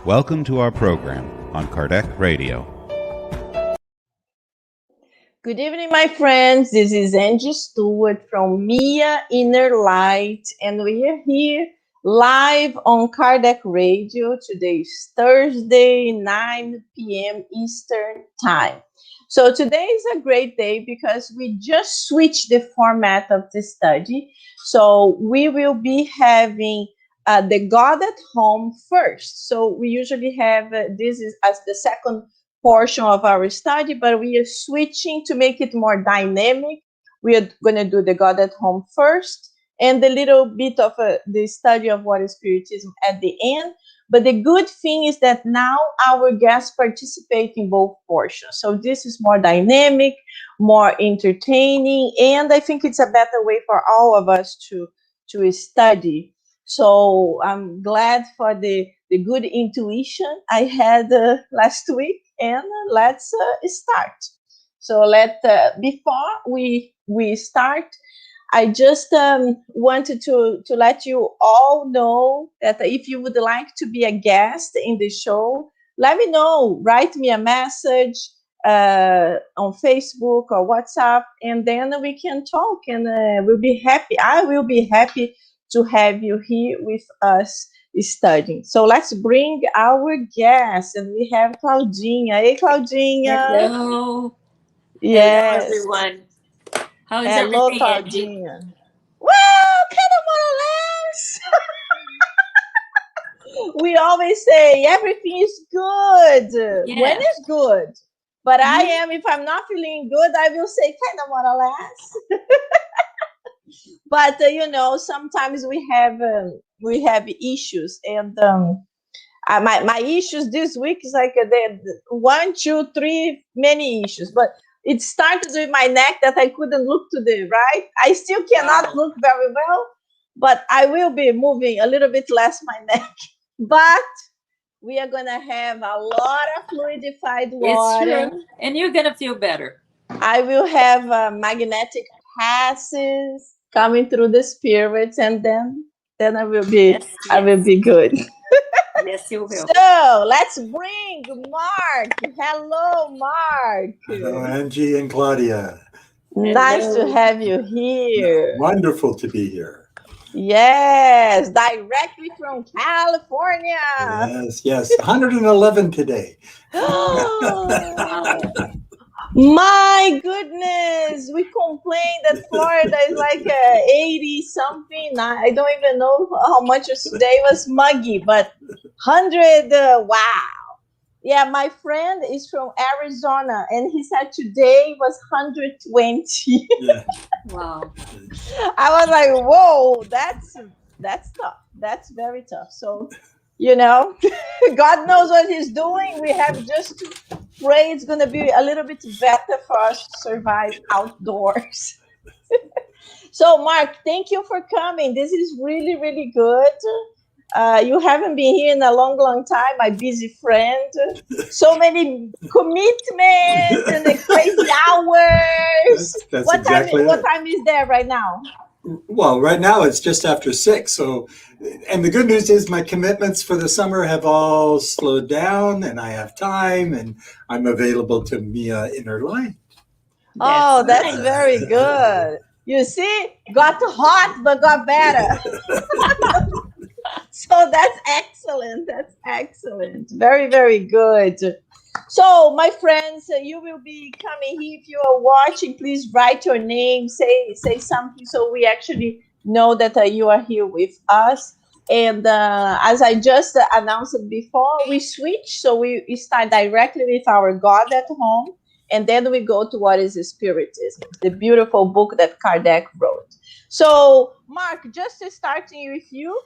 Welcome to our program on Kardec Radio. Good evening, my friends. This is Angy Stewart from InnerLight, and we are here live on Kardec Radio. Today is Thursday, 9 p.m. Eastern Time. So today is a great day because we just switched the format of the study. So we will be having the God at Home first. So we usually have this is as the second portion of our study, but we are switching to make it more dynamic. We are going to do the God at Home first and a little bit of the study of what is Spiritism at the end. But the good thing is that now our guests participate in both portions. So this is more dynamic, more entertaining, and I think it's a better way for all of us to study. So I'm glad for the good intuition I had last week. And let's start. So before we start, I just wanted to let you all know that if you would like to be a guest in the show, let me know. Write me a message on Facebook or WhatsApp, and then we can talk, and we'll be happy. I will be happy to have you here with us studying. So let's bring our guests, and we have Claudinha. Hey, Claudinha. Hello. Yes. Hello, everyone. How is Hello, everything, Claudinha. Angie? Well, kind of more or less. We always say everything is good when it's good. But I am, if I'm not feeling good, I will say kind of more or less. But sometimes we have issues, and my issues this week is like 1, 2, 3 many issues. But it started with my neck that I couldn't look to the right. I still cannot look very well, but I will be moving a little bit less my neck. But we are gonna have a lot of fluidified water. It's true. And you're gonna feel better. I will have magnetic passes coming through the spirits, and then I will be good. Yes, you will. So let's bring Mark. Hello, Mark. Hello, Angie and Claudia. Nice to have you here. Wonderful to be here. Yes, directly from California. Yes. 111 today. My goodness, we complain that Florida is like 80 something. I don't even know how much today was muggy, but 100, wow. Yeah, my friend is from Arizona, and he said today was 120. Yeah. Wow. I was like, whoa, that's tough. That's very tough. So, God knows what he's doing. We have just to pray it's going to be a little bit better for us to survive outdoors. So, Mark, thank you for coming. This is really, really good. You haven't been here in a long, long time, my busy friend. So many commitments and the crazy hours. That's what exactly what time is there right now? Well, right now it's just after 6. So, and the good news is my commitments for the summer have all slowed down, and I have time, and I'm available to Mia InnerLight. Oh, that's very good. You see, got hot but got better. So that's excellent. That's excellent. Very, very good. So, my friends, you will be coming here. If you are watching, please write your name, say something, so we actually know that you are here with us. And as I just announced before, we switch. So we start directly with our God at Home, and then we go to what is Spiritism, the beautiful book that Kardec wrote. So, Mark, just starting with you,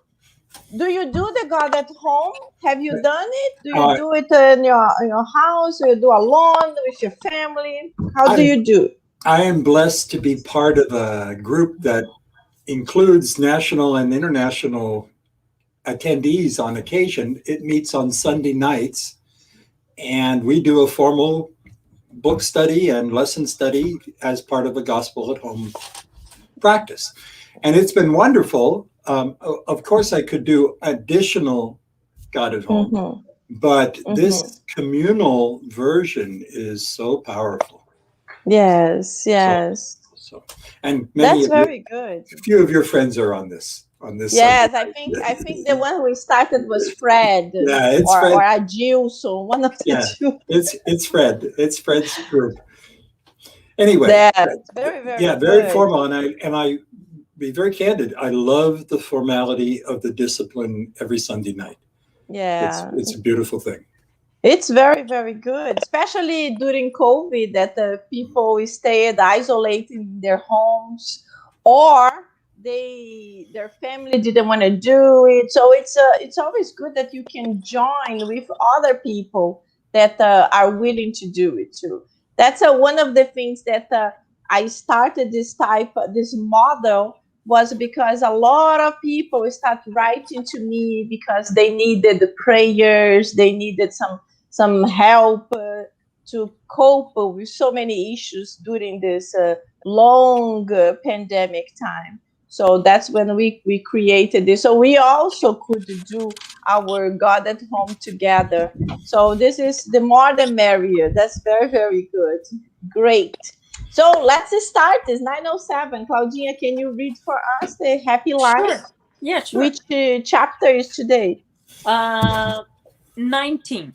do you do the God at Home? Have you done it? Do you do it in your house? Do you do alone with your family? How do you do? I am blessed to be part of a group that includes national and international attendees on occasion. It meets on Sunday nights, and we do a formal book study and lesson study as part of a Gospel at Home practice. And it's been wonderful. Of course, I could do additional God at Home, But this communal version is so powerful. Yes, yes. So and That's very good. a few of your friends are on this Yes, subject. I think the one who started was Fred, Yeah, it's or Fred. Adilson, one of the Yeah, two. it's Fred. It's Fred's group. Anyway, That's very, very yeah, very good. formal, and I be very candid. I love the formality of the discipline every Sunday night. Yeah. It's a beautiful thing. It's very, very good, especially during COVID, that the people stayed isolated in their homes, or their family didn't want to do it. So it's always good that you can join with other people that are willing to do it too. That's one of the things that I started this model was because a lot of people start writing to me because they needed the prayers, they needed some help to cope with so many issues during this long pandemic time. So that's when we created this. So we also could do our God at Home together. So this is the more the merrier. That's very, very good. Great. So let's start. It's 9:07. Claudinha, can you read for us the Happy Life? Sure. Yeah, sure. Which chapter is today? 19.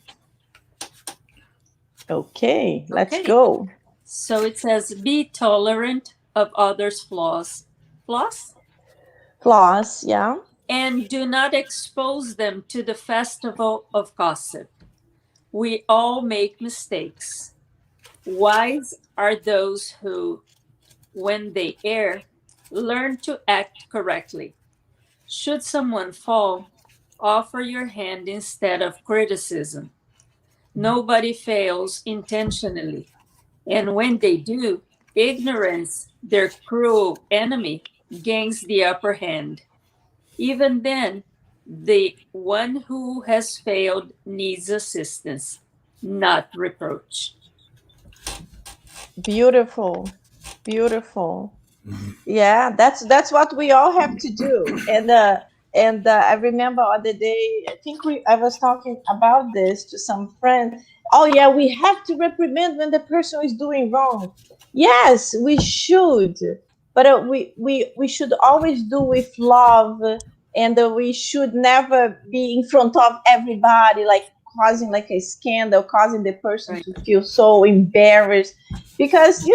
Okay, let's Okay. go. So it says, be tolerant of others' flaws. Flaws? Flaws, yeah. And do not expose them to the festival of gossip. We all make mistakes. Wise are those who, when they err, learn to act correctly. Should someone fall, offer your hand instead of criticism. Nobody fails intentionally. And when they do, ignorance, their cruel enemy, gains the upper hand. Even then, the one who has failed needs assistance, not reproach. Beautiful. Beautiful. Yeah, that's what we all have to do. And I remember other day, I was talking about this to some friends. Oh yeah, we have to reprimand when the person is doing wrong. Yes, we should, but we should always do with love, and we should never be in front of everybody, like causing like a scandal, causing the person Right. to feel so embarrassed, because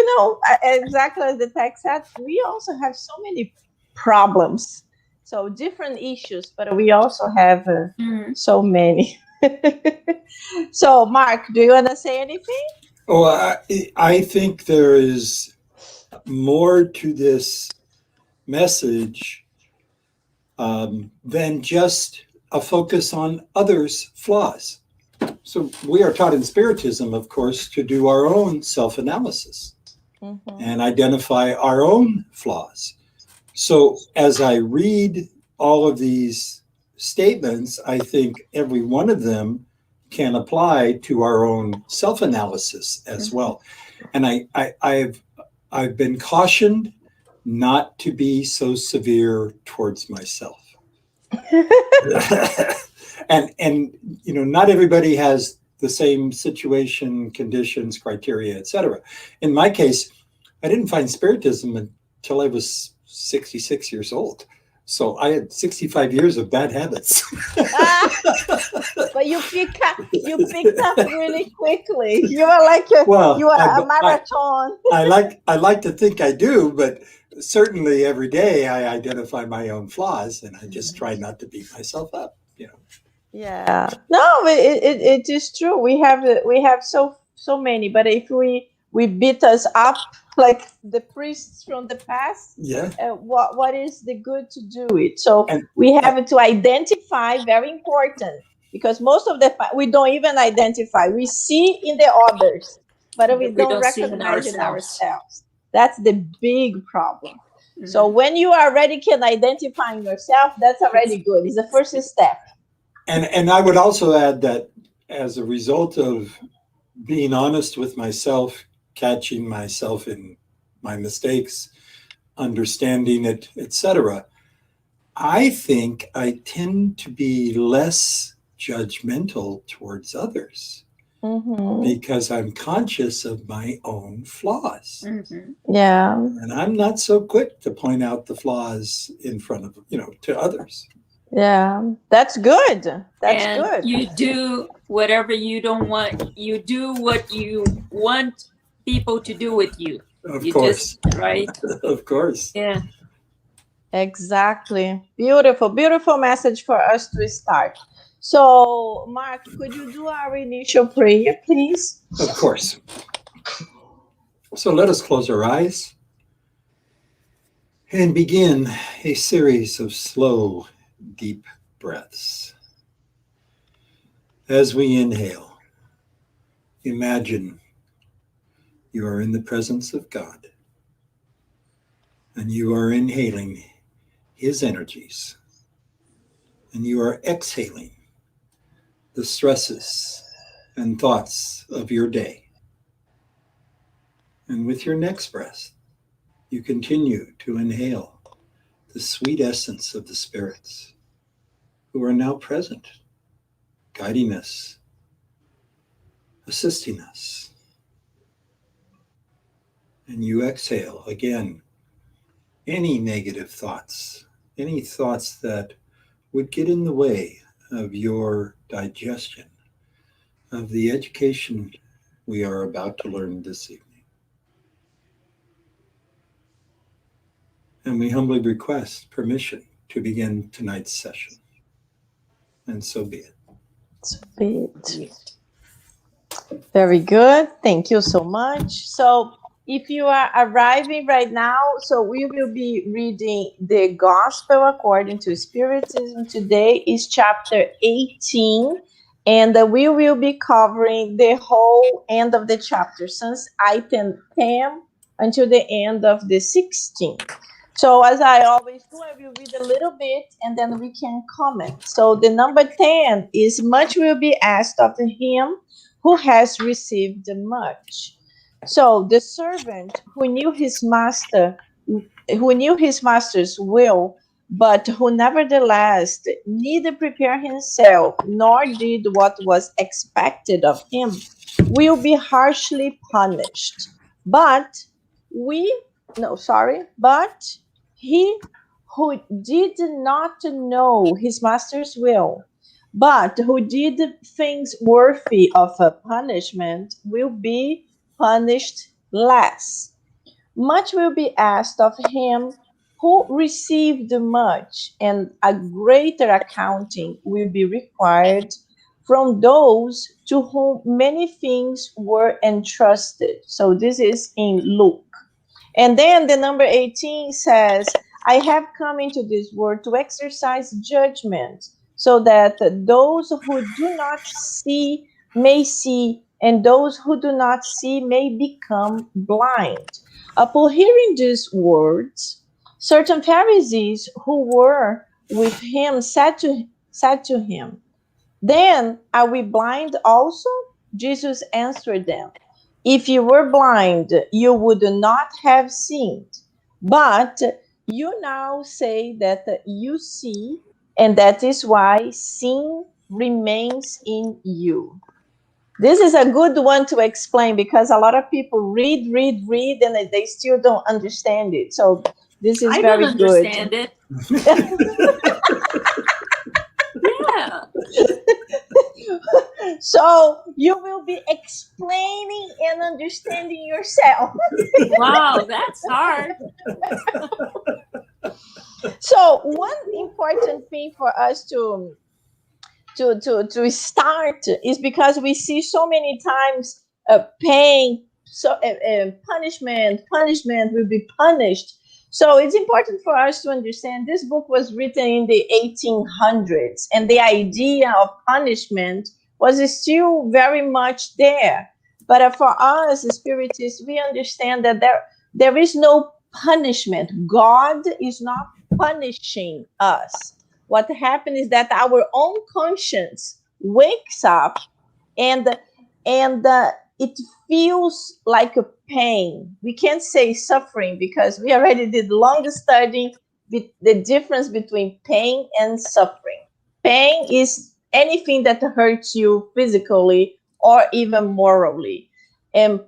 exactly as the text said, we also have so many problems, so different issues, but we also have so many. So Mark, do you want to say anything? Oh, I think there is more to this message than just a focus on others' flaws. So we are taught in Spiritism, of course, to do our own self-analysis and identify our own flaws. So as I read all of these statements, I think every one of them can apply to our own self-analysis as well. And I've been cautioned not to be so severe towards myself. and not everybody has the same situation, conditions, criteria, etc. In my case, I didn't find Spiritism until I was 66 years old. So I had 65 years of bad habits. But you picked up really quickly. You are like a marathon. I like to think I do, but certainly every day I identify my own flaws, and I just try not to beat myself up. Yeah. No, it is true. We have so many, but if we beat us up like the priests from the past, yeah. What is the good to do it? So we have to identify, very important, because most of the we don't even identify. We see in the others, but we don't recognize in ourselves. That's the big problem. So when you already can identify in yourself, that's already good. It's the first step. And I would also add that as a result of being honest with myself, catching myself in my mistakes, understanding it, etc., I think I tend to be less judgmental towards others Mm-hmm. because I'm conscious of my own flaws. Mm-hmm. Yeah. And I'm not so quick to point out the flaws in front of, to others. Yeah. That's good. That's And good. you do whatever you don't want. You do what you want people to do with you. Of You course. just, right? Of course. Yeah. Exactly. Beautiful, beautiful message for us to start. So, Mark, could you do our initial prayer, please? Of course. So let us close our eyes and begin a series of slow, deep breaths. As we inhale, imagine you are in the presence of God and you are inhaling His energies and you are exhaling the stresses and thoughts of your day. And with your next breath, you continue to inhale the sweet essence of the spirits who are now present, guiding us, assisting us. And you exhale again any negative thoughts, any thoughts that would get in the way of your digestion of the education we are about to learn this evening. And we humbly request permission to begin tonight's session. And so be it. So be it. Very good. Thank you so much. So, if you are arriving right now, so we will be reading the Gospel according to Spiritism. Today is chapter 18, and we will be covering the whole end of the chapter, since item 10 until the end of the 16th. So, as I always do, I will read a little bit and then we can comment. So, the number 10 is much will be asked of him who has received much. So the servant who knew his master's will, but who nevertheless neither prepared himself nor did what was expected of him, will be harshly punished. But but he who did not know his master's will, but who did things worthy of a punishment, will be punished less. Much will be asked of him who received much, and a greater accounting will be required from those to whom many things were entrusted. So this is in Luke. And then the number 18 says, I have come into this world to exercise judgment, so that those who do not see may see, and those who do not see may become blind. Upon hearing these words, certain Pharisees who were with him said to him, then are we blind also? Jesus answered them, if you were blind, you would not have sinned. But you now say that you see, and that is why sin remains in you. This is a good one to explain, because a lot of people read, and they still don't understand it. So this is I don't very good. understand it. Yeah. So you will be explaining and understanding yourself. Wow, that's hard. So one important thing for us to start is because we see so many times pain, so punishment will be punished. So it's important for us to understand this book was written in the 1800s, and the idea of punishment was still very much there. But for us as spiritists, we understand that there is no punishment. God is not punishing us. What happens is that our own conscience wakes up, and it feels like a pain. We can't say suffering, because we already did long study with the difference between pain and suffering. Pain is anything that hurts you physically or even morally. And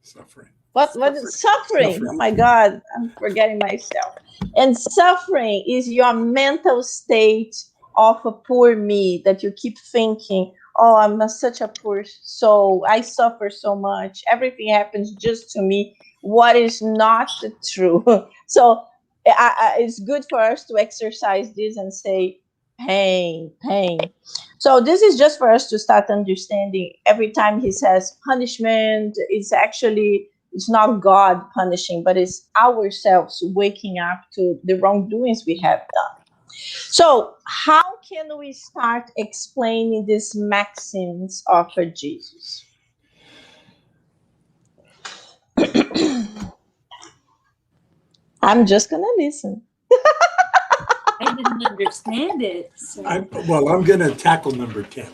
Suffering. what is suffering? Oh my God, I'm forgetting myself. And suffering is your mental state of a poor me that you keep thinking, oh, such a poor soul. I suffer so much. Everything happens just to me. What is not true? So it's good for us to exercise this and say, pain, pain. So this is just for us to start understanding. Every time he says punishment, it's not God punishing, but it's ourselves waking up to the wrongdoings we have done. So how can we start explaining these maxims of Jesus? I'm just going to listen. I didn't understand it. So. I'm going to tackle number 10.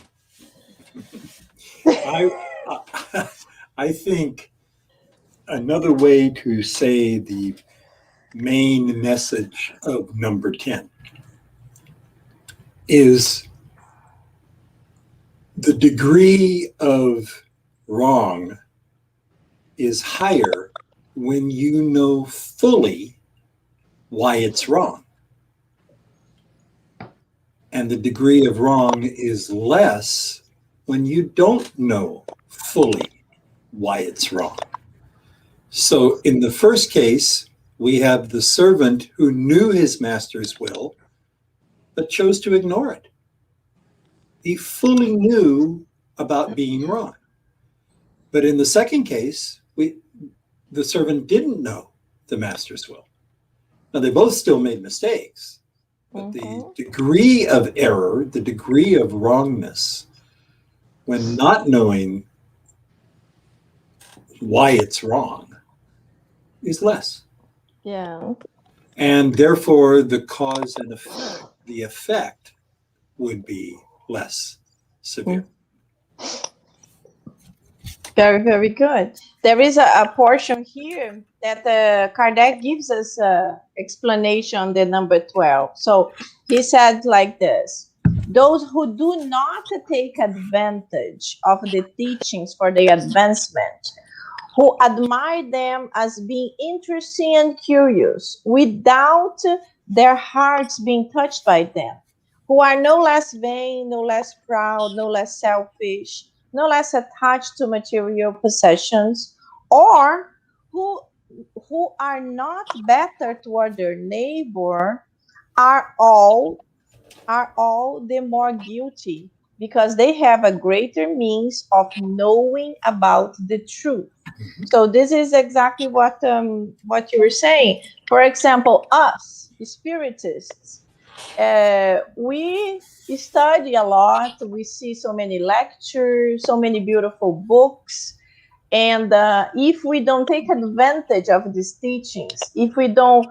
I think another way to say the main message of number 10 is the degree of wrong is higher when you know fully why it's wrong. And the degree of wrong is less when you don't know fully why it's wrong. So in the first case, we have the servant who knew his master's will, but chose to ignore it. He fully knew about being wrong. But in the second case, the servant didn't know the master's will. Now, they both still made mistakes, but the degree of error, the degree of wrongness, when not knowing why it's wrong, is less. Yeah. And therefore, the cause and effect, the effect would be less severe. Very, very good. There is a portion here that Kardec gives us explanation, the number 12. So he said like this: those who do not take advantage of the teachings for their advancement, who admire them as being interesting and curious, without their hearts being touched by them, who are no less vain, no less proud, no less selfish, no less attached to material possessions, or who are not better toward their neighbor, are all the more guilty, because they have a greater means of knowing about the truth. So this is exactly what you were saying. For example, us Spiritists, we study a lot. We see so many lectures, so many beautiful books. And if we don't take advantage of these teachings, if we don't,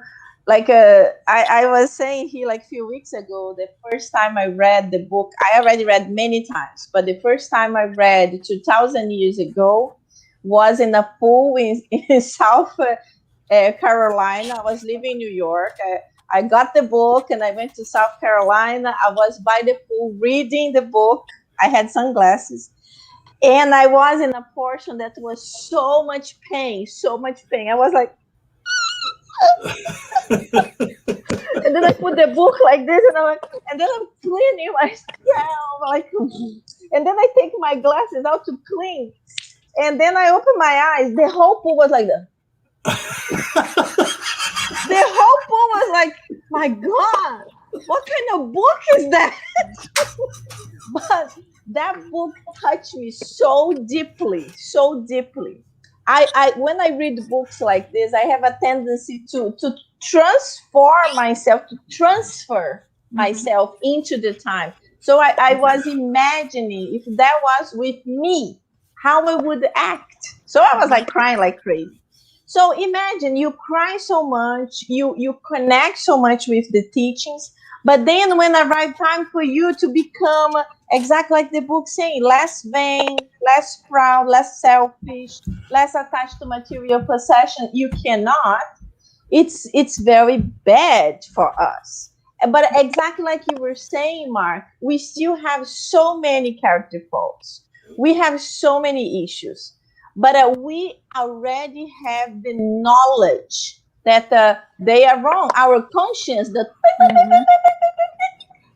like I was saying here like a few weeks ago, the first time I read the book, I already read many times, but the first time I read 2,000 years ago was in a pool in South Carolina. I was living in New York. I got the book and I went to South Carolina. I was by the pool reading the book. I had sunglasses. And I was in a portion that was so much pain. I was like, and then I put the book like this, and then I'm cleaning myself, like, and then I take my glasses out to clean, and then I open my eyes. The whole pool was like that. The whole pool was like, my God, what kind of book is that? But that book touched me so deeply, so deeply. I when I read books like this, I have a tendency to transform myself, to transfer myself into the time. So I was imagining if that was with me, how I would act. So I was like crying like crazy. So imagine you cry so much, you connect so much with the teachings, but then when arrived time for you to become exactly like the book saying, less vain, less proud, less selfish, less attached to material possession, you cannot. It's very bad for us. But exactly like you were saying, Mark, we still have so many character faults. We have so many issues, but we already have the knowledge that they are wrong. Our conscience, the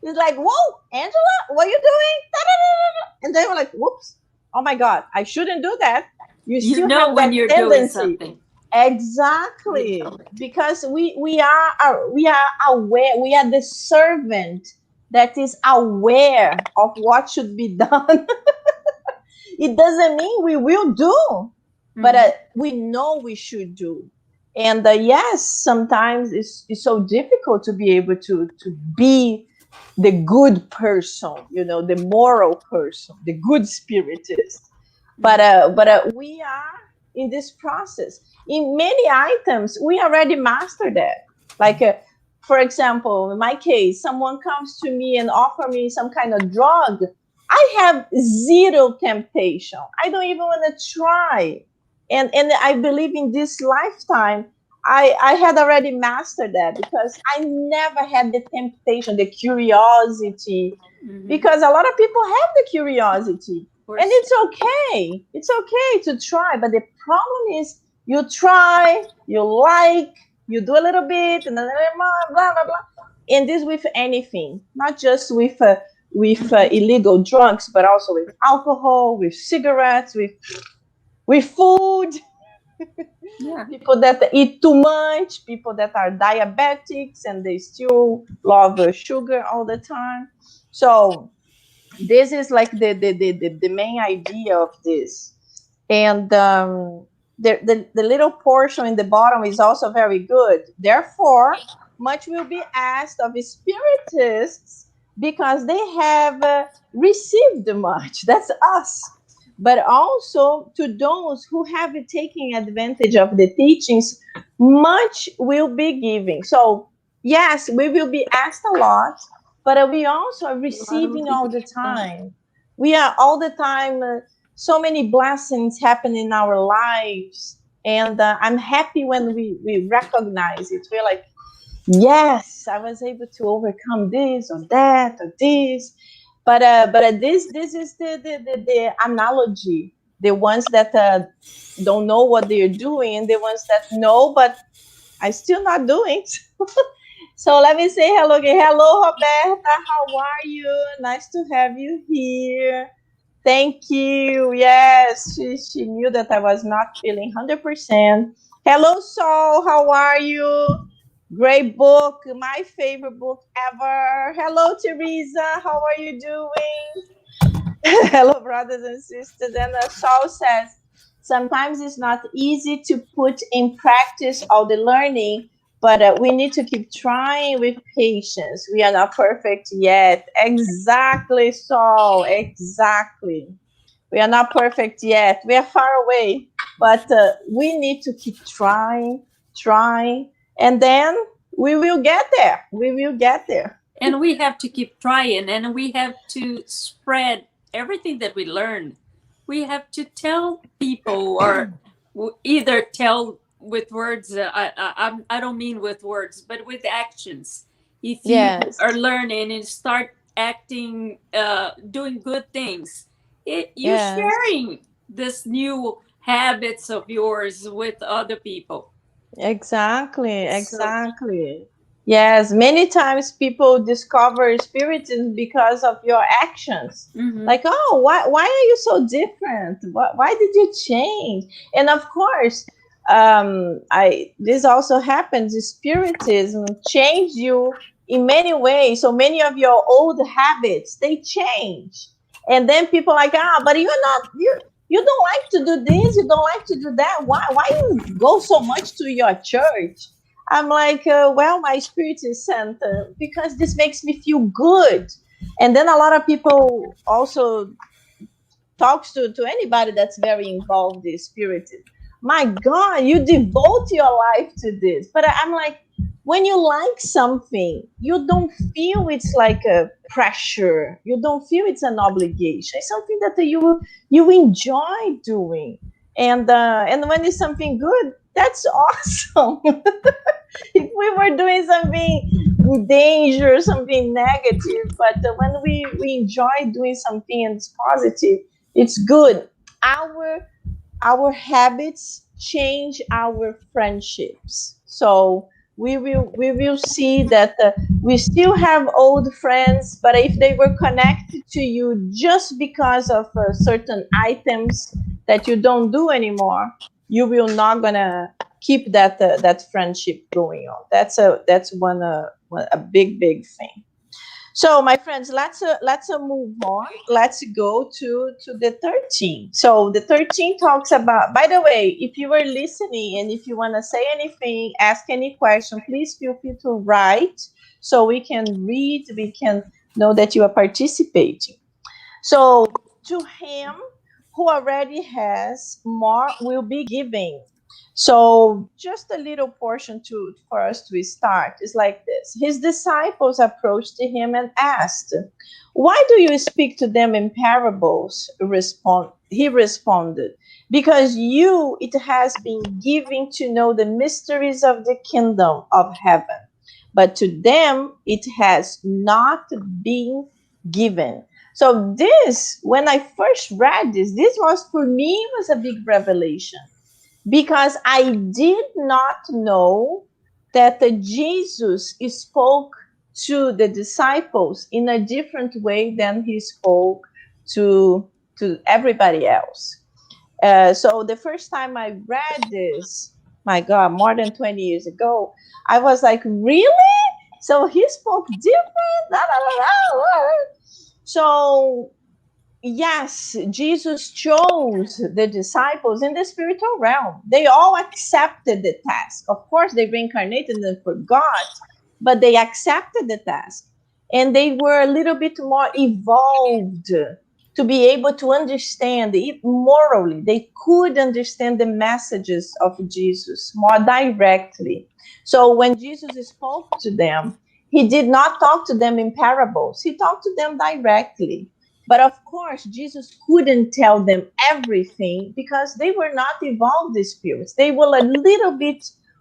is like, whoa, Angela, what are you doing? And they were like, whoops, oh my God, I shouldn't do that. You still know have when that you're doing tendency. something. Exactly. You know. Because we are aware, we are the servant that is aware of what should be done. It doesn't mean we will do, but we know we should do. And yes, sometimes it's so difficult to be able to be the good person, the moral person, the good spiritist. But we are in this process. In many items, we already mastered that. Like, for example, in my case, someone comes to me and offer me some kind of drug. I have zero temptation. I don't even want to try. And I believe in this lifetime, I had already mastered that because I never had the temptation, the curiosity, because a lot of people have the curiosity. And it's okay. It's okay to try. But the problem is you try, you do a little bit, and then blah, blah, blah. And this with anything, not just with illegal drugs, but also with alcohol, with cigarettes, with food. Yeah. People that eat too much, people that are diabetics and they still love sugar all the time. So this is like the main idea of this. And the little portion in the bottom is also very good. Therefore, much will be asked of spiritists because they have received much. That's us. But also to those who have taken advantage of the teachings, much will be given. So, yes, we will be asked a lot, but we also are receiving all the time. We are all the time, so many blessings happen in our lives. And I'm happy when we recognize it. We're like, yes, I was able to overcome this or that or this. But this is the analogy. The ones that don't know what they're doing, and the ones that know, but I still not doing. So let me say hello again. Hello, Roberta. How are you? Nice to have you here. Thank you. Yes, she knew that I was not feeling 100%. Hello, Saul. How are you? Great book. My favorite book ever. Hello, Teresa. How are you doing? Hello, brothers and sisters. And Saul says, sometimes it's not easy to put in practice all the learning, but we need to keep trying with patience. We are not perfect yet. Exactly, Saul. Exactly. We are not perfect yet. We are far away, but we need to keep trying, and then we will get there. We will get there. And we have to keep trying, and we have to spread everything that we learn. We have to tell people, or either tell with words. I don't mean with words, but with actions. If you are learning and start acting, doing good things, you're sharing this new habits of yours with other people. Exactly. Yes, many times people discover spiritism because of your actions. Like, oh, why are you so different? Why did you change? And of course, this also happens. Spiritism changed you in many ways. So many of your old habits, they change. And then people are like, but you don't like to do this, you don't like to do that. Why you go so much to your church? I'm like, well, my spirit is sent because this makes me feel good. And then a lot of people also talks to anybody that's very involved in spiritism. My God, you devote your life to this. But I'm like, when you like something, you don't feel it's like a pressure. You don't feel it's an obligation. It's something that you enjoy doing. And when it's something good, that's awesome. If we were doing something dangerous, something negative. But when we enjoy doing something and it's positive, it's good. Our habits change our friendships. So we will see that we still have old friends, but if they were connected to you just because of certain items that you don't do anymore, you will not gonna keep that friendship going on. That's a big thing. So, my friends, let's move on. Let's go to the 13. So, the 13 talks about. By the way, if you were listening and if you want to say anything, ask any question, please feel free to write so we can read. We can know that you are participating. So, to him who already has, more will be given. So, just a little portion for us to start is like this. His disciples approached him and asked, "Why do you speak to them in parables?" He responded, "Because it has been given to know the mysteries of the kingdom of heaven, but to them it has not been given." So this, when I first read this was for me was a big revelation, because I did not know that Jesus spoke to the disciples in a different way than he spoke to everybody else. So the first time I read this, my God, more than 20 years ago, I was like, really? So he spoke different? Da, da, da, da. So yes, Jesus chose the disciples in the spiritual realm. They all accepted the task. Of course, they reincarnated and forgot, but they accepted the task. And they were a little bit more evolved to be able to understand it morally. They could understand the messages of Jesus more directly. So when Jesus spoke to them, he did not talk to them in parables. He talked to them directly. But of course, Jesus couldn't tell them everything because they were not evolved spirits. They were a little bit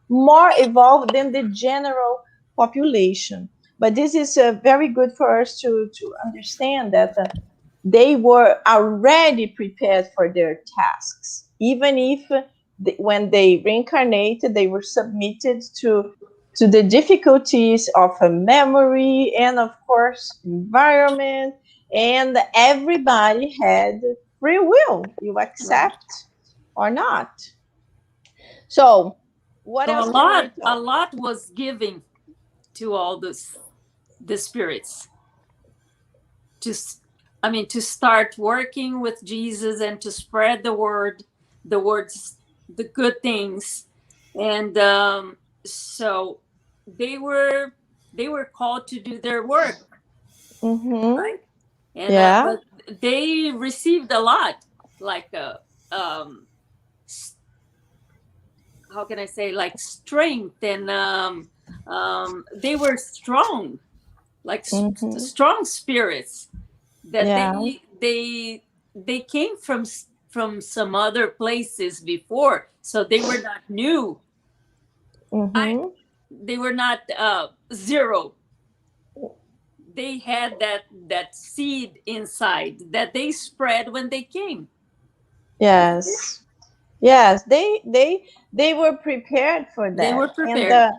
more evolved than the general population. But this is very good for us to understand that they were already prepared for their tasks. Even if when they reincarnated, they were submitted to the difficulties of a memory and, of course, environment. And everybody had free will. You accept or not. So, what So else can we talk? a lot was given to all the spirits to to start working with Jesus and to spread the word, the words, the good things, and so they were called to do their work, Mm-hmm. right? And Yeah. but they received a lot, like how can I say, like strength, and they were strong, like Mm-hmm. strong spirits that Yeah. they came from some other places before, so they were not new. Mm-hmm. They were not zero. They had that seed inside that they spread when they came. Yes. Yes. They were prepared for They that, were and prepared.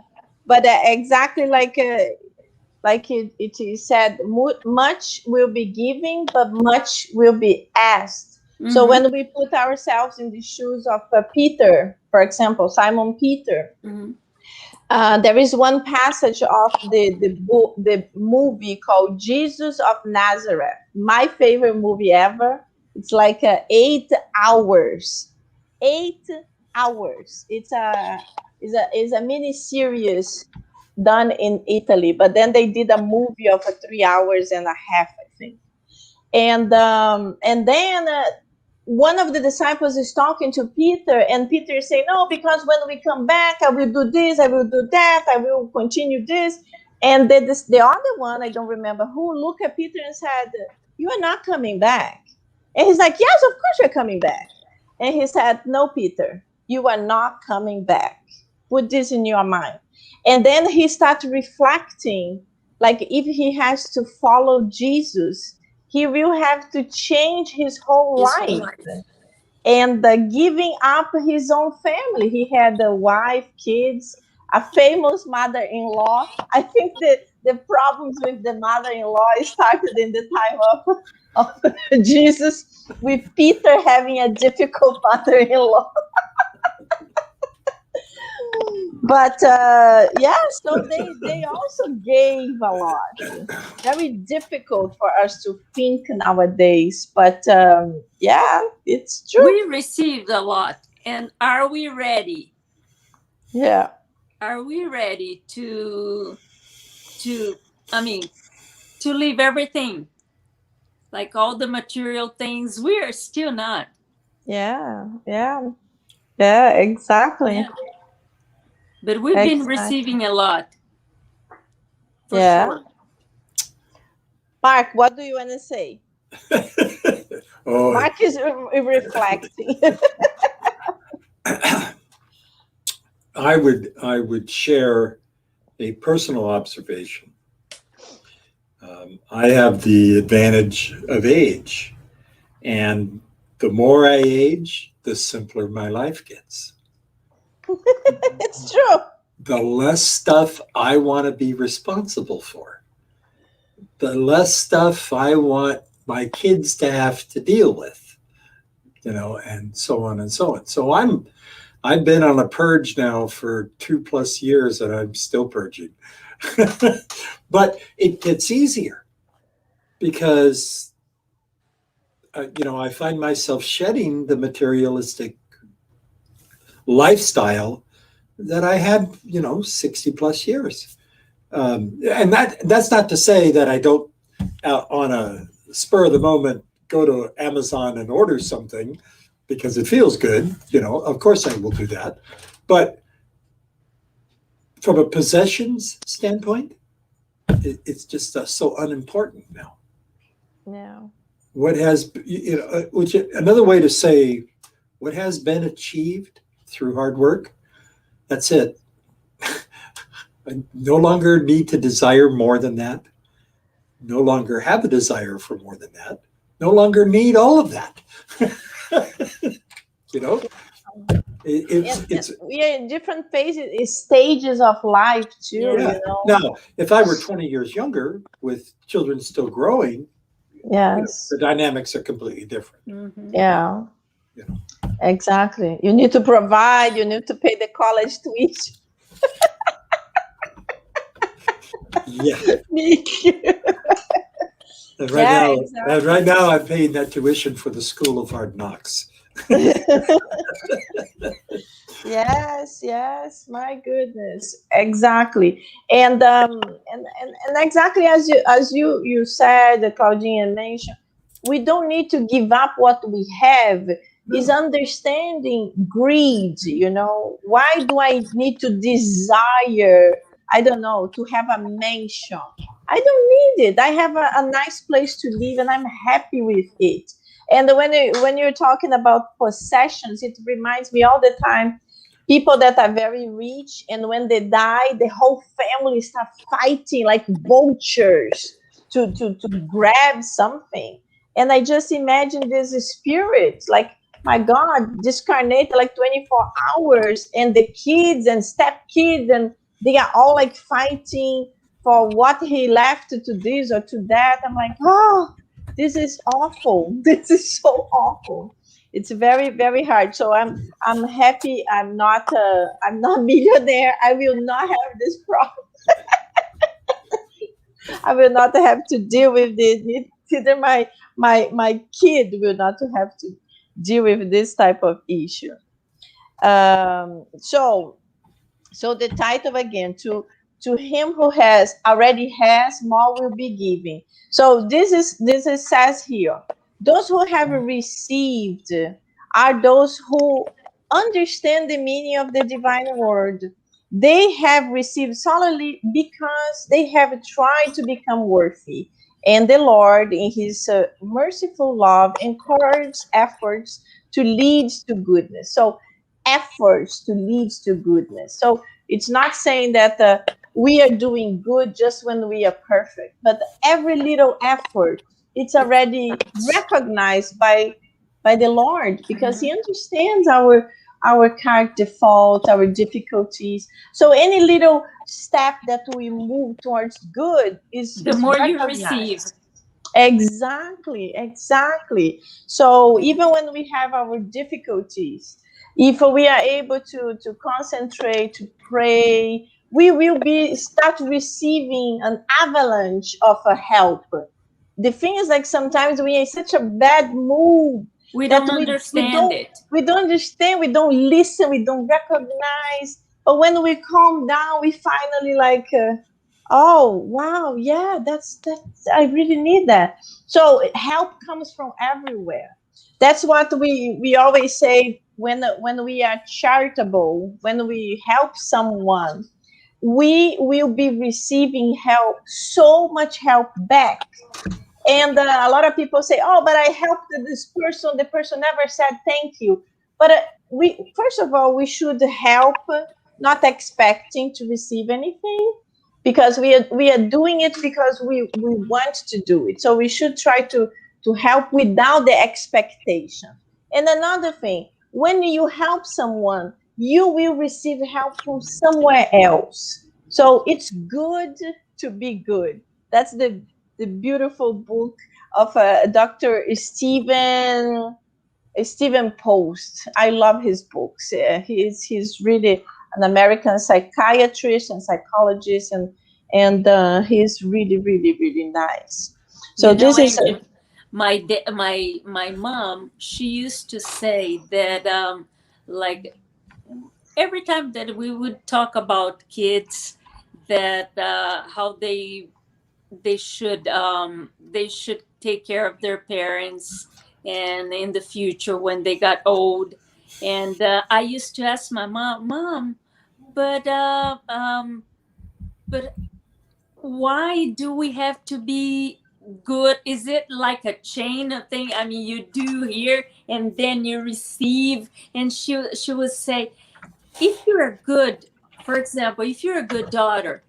but exactly like it is said, much will be given, but much will be asked. So Mm-hmm. when we put ourselves in the shoes of Peter, for example, Simon Peter, Mm-hmm. there is one passage of the movie called Jesus of Nazareth. My favorite movie ever. It's like 8 hours. 8 hours. It's a mini series done in Italy, but then they did a movie of 3 hours and a half, I think. And then one of the disciples is talking to Peter, and Peter is saying, "No, because when we come back, I will do this, I will do that, I will continue this." And then the other one, I don't remember who, looked at Peter and said, "You are not coming back." And he's like, "Yes, of course you're coming back." And he said, "No, Peter, you are not coming back. Put this in your mind." And then he starts reflecting, like if he has to follow Jesus, he will have to change his whole life. And giving up his own family. He had a wife, kids, a famous mother-in-law. I think that the problems with the mother-in-law started in the time of Jesus, with Peter having a difficult mother-in-law. But yeah, so they also gave a lot. Very difficult for us to think nowadays, but yeah, it's true. We received a lot, and are we ready? Yeah. Are we ready to to leave everything, like all the material things? We are still not. Yeah, exactly. Yeah. But we've been receiving a lot, for sure. Mark, what do you want to say? Oh, Mark is reflecting. I would share a personal observation. I have the advantage of age, and the more I age, the simpler my life gets. It's true. The less stuff I want to be responsible for, the less stuff I want my kids to have to deal with, and so on and so on. So I've been on a purge now for 2+ years, and I'm still purging. But it gets easier because, I find myself shedding the materialistic lifestyle that I had, 60+ years. And that's not to say that I don't, on a spur of the moment, go to Amazon and order something because it feels good. Of course I will do that. But from a possessions standpoint, it's just so unimportant now. Yeah. What has, which another way to say what has been achieved through hard work, that's it. I no longer need to desire more than that. No longer have a desire for more than that. No longer need all of that. It's we are in different phases, stages of life too. Yeah. Now, if I were 20 years younger with children still growing, yes, the dynamics are completely different. Mm-hmm. Yeah. Exactly. You need to provide. You need to pay the college tuition. Yeah. And Exactly. right now, I'm paying that tuition for the School of Hard Knocks. Yes, my goodness, exactly. And exactly as you said, Claudine mentioned, we don't need to give up what we have. Is understanding greed. Why do I need to desire, I don't know, to have a mansion? I don't need it. I have a nice place to live and I'm happy with it. And when you're talking about possessions, it reminds me all the time people that are very rich, and when they die, the whole family start fighting like vultures to grab something. And I just imagine this spirit, like, my God, discarnated like 24 hours, and the kids and stepkids, and they are all like fighting for what he left to this or to that. I'm like, oh, this is awful. This is so awful. It's very, very hard. So I'm happy I'm not a millionaire. I will not have this problem. I will not have to deal with this. Either my kid will not have to deal with this type of issue. So the title again, to him who has already has, more will be given. So this is says here, those who have received are those who understand the meaning of the divine word. They have received solely because they have tried to become worthy, and the Lord in his merciful love encourages efforts to lead to goodness. So efforts to lead to goodness. So it's not saying that we are doing good just when we are perfect, but every little effort, it's already recognized by the Lord, because He understands our character faults, our difficulties. So any little step that we move towards good is The more you receive. recognized. Exactly, exactly. So even when we have our difficulties, if we are able to concentrate, to pray, we will be start receiving an avalanche of help. The thing is, like, sometimes we are in such a bad mood We that don't understand it. we don't understand, we don't listen, we don't recognize. But when we calm down, we finally like, oh wow, yeah, that's I really need that. So help comes from everywhere. That's what we always say when we are charitable, when we help someone, we will be receiving help, so much help back. And a lot of people say, "Oh, but I helped this person. The person never said thank you." But we, first of all, we should help, not expecting to receive anything, because we are doing it because we want to do it. So we should try to help without the expectation. And another thing, when you help someone, you will receive help from somewhere else. So it's good to be good. That's the beautiful book of Dr. Stephen Post. I love his books. He's really an American psychiatrist and psychologist, and he's really really really nice. So You know, this is Angie, my mom, she used to say that like every time that we would talk about kids, that how they should take care of their parents, and in the future when they got old. And I used to ask my mom, but but why do we have to be good? Is it like a chain of thing? I mean, you do here and then you receive. And she would say, if you're a good, for example, if you're a good daughter,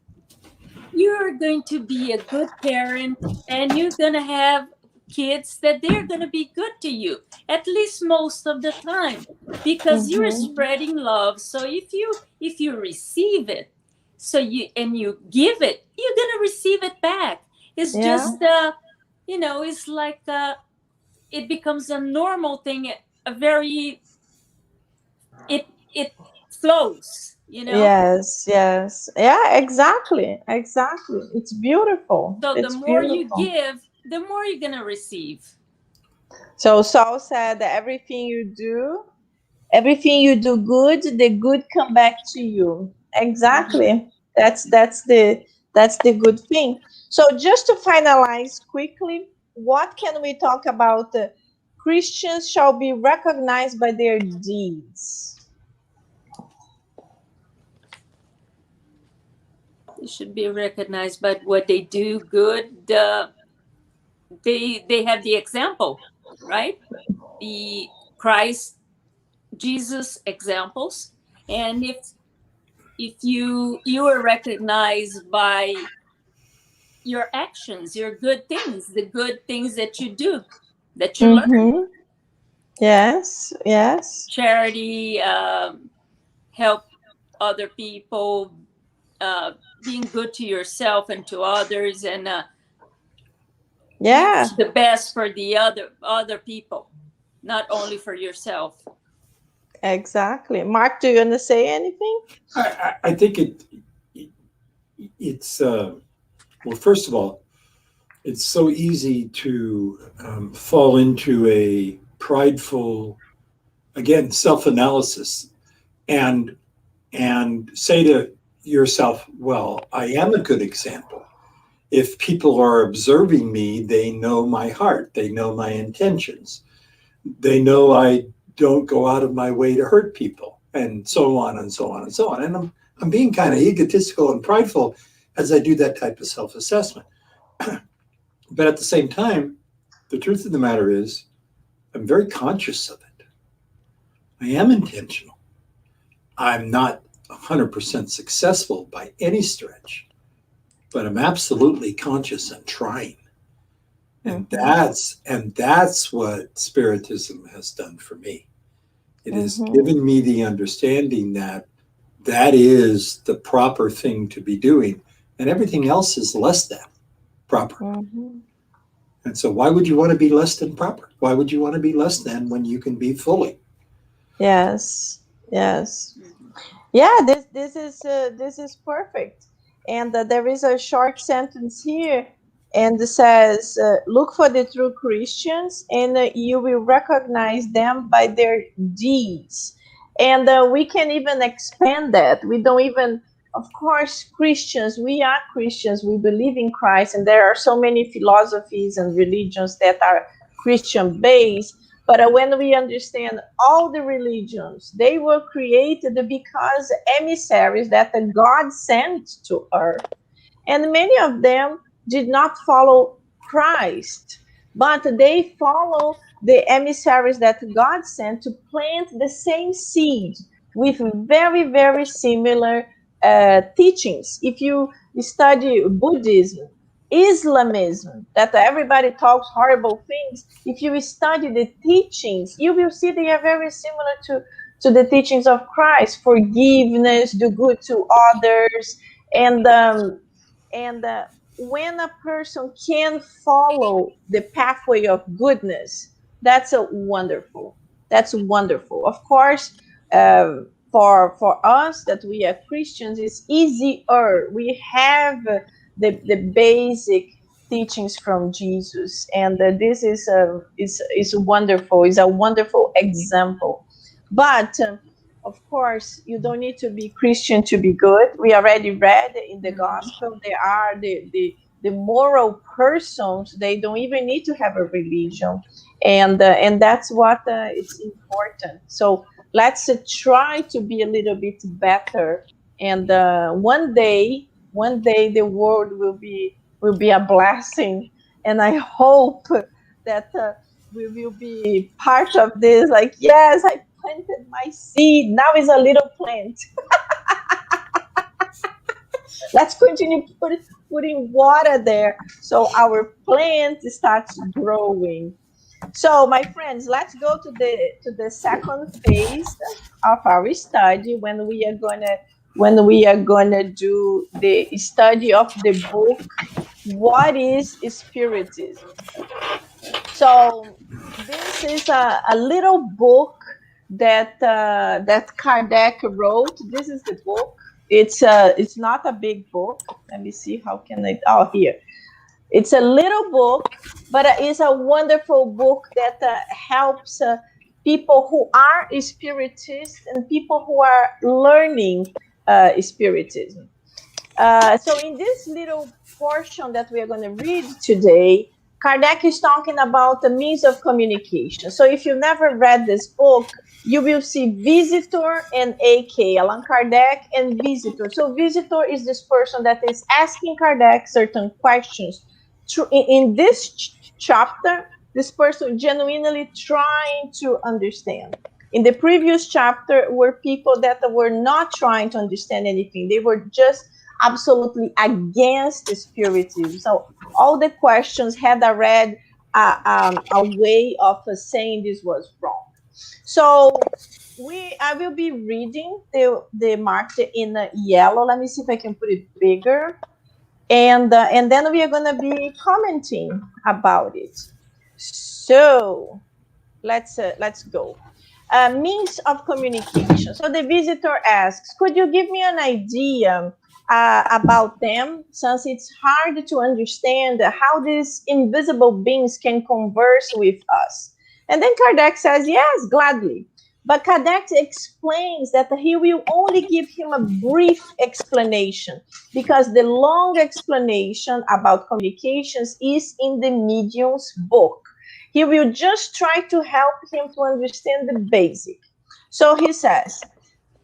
you're going to be a good parent, and you're going to have kids that they're going to be good to you, at least most of the time, because you're Mhm. spreading love. So if you receive it, so you give it, you're going to receive it back. It's Yeah. just it's like it becomes a normal thing, a very it flows. Yes, yes. Yeah, exactly. Exactly. It's beautiful. So the It's more you beautiful. give, the more you're going to receive. So Saul said that everything you do good, the good come back to you. Exactly. That's the good thing. So just to finalize quickly, what can we talk about? Christians shall be recognized by their deeds. They should be recognized by what they do good. They have the example, right? The Christ, Jesus examples. And if you are recognized by your actions, your good things, the good things that you do, that you learn, Mm-hmm. Yes, yes. charity, help other people, being good to yourself and to others, and wish Yeah, the best for the other people, not only for yourself. exactly. Mark, do you want to say anything? I think it's well, first of all, it's so easy to fall into a prideful, again, self-analysis, and say to yourself, well, I am a good example. If people are observing me, they know my heart, they know my intentions, they know I don't go out of my way to hurt people, and so on and so on and so on. And I'm being kind of egotistical and prideful as I do that type of self-assessment. But at the same time, the truth of the matter is, I'm very conscious of it. I am intentional. I'm not 100% successful by any stretch, but I'm absolutely conscious and trying. And that's what Spiritism has done for me. It has given me the understanding that that is the proper thing to be doing, and everything else is less than proper. And so why would you want to be less than proper? Why would you want to be less than when you can be fully? Yes. Yeah, this is perfect. And there is a short sentence here, and it says, "Look for the true Christians, and you will recognize them by their deeds." And we can even expand that. We don't even, of course, Christians. We are Christians. We believe in Christ, and there are so many philosophies and religions that are Christian based. But when we understand all the religions, they were created because emissaries that God sent to earth. And many of them did not follow Christ, but they follow the emissaries that God sent to plant the same seed with very, very similar teachings. If you study Buddhism, Islamism, that everybody talks horrible things, if you study the teachings, you will see they are very similar to the teachings of Christ: forgiveness, do good to others, and when a person can follow the pathway of goodness, that's a wonderful. That's wonderful. Of course, for us that we are Christians, it's easier. We have the basic teachings from Jesus, and this is wonderful. Is a wonderful example, but. Of course, you don't need to be Christian to be good. We already read in the gospel, there are the moral persons, they don't even need to have a religion. And that's what it's important. So let's try to be a little bit better. And one day the world will be a blessing. And I hope that we will be part of this. Like, yes, I planted my seed. Now it's a little plant. Let's continue putting water there so our plant starts growing. So, my friends, let's go to the second phase of our study when we are gonna do the study of the book What is Spiritism? So this is a little book that Kardec wrote. This is the book. It's not a big book. Let me see, how can I? Oh, here. It's a little book, but it's a wonderful book that helps people who are spiritists and people who are learning spiritism. So in this little portion that we are going to read today, Kardec is talking about the means of communication. So if you've never read this book, you will see visitor and AK, Allan Kardec, and visitor. So visitor is this person that is asking Kardec certain questions. In this chapter, this person genuinely trying to understand. In the previous chapter were people that were not trying to understand anything. They were just absolutely against spiritism. So all the questions had already a way of saying this was wrong. So I will be reading the marked in yellow. Let me see if I can put it bigger. And then we are going to be commenting about it. So let's go. Means of communication. So the visitor asks, could you give me an idea about them, since it's hard to understand how these invisible beings can converse with us? And then Kardec says, yes, gladly. But Kardec explains that he will only give him a brief explanation, because the long explanation about communications is in the medium's book. He will just try to help him to understand the basic. So he says,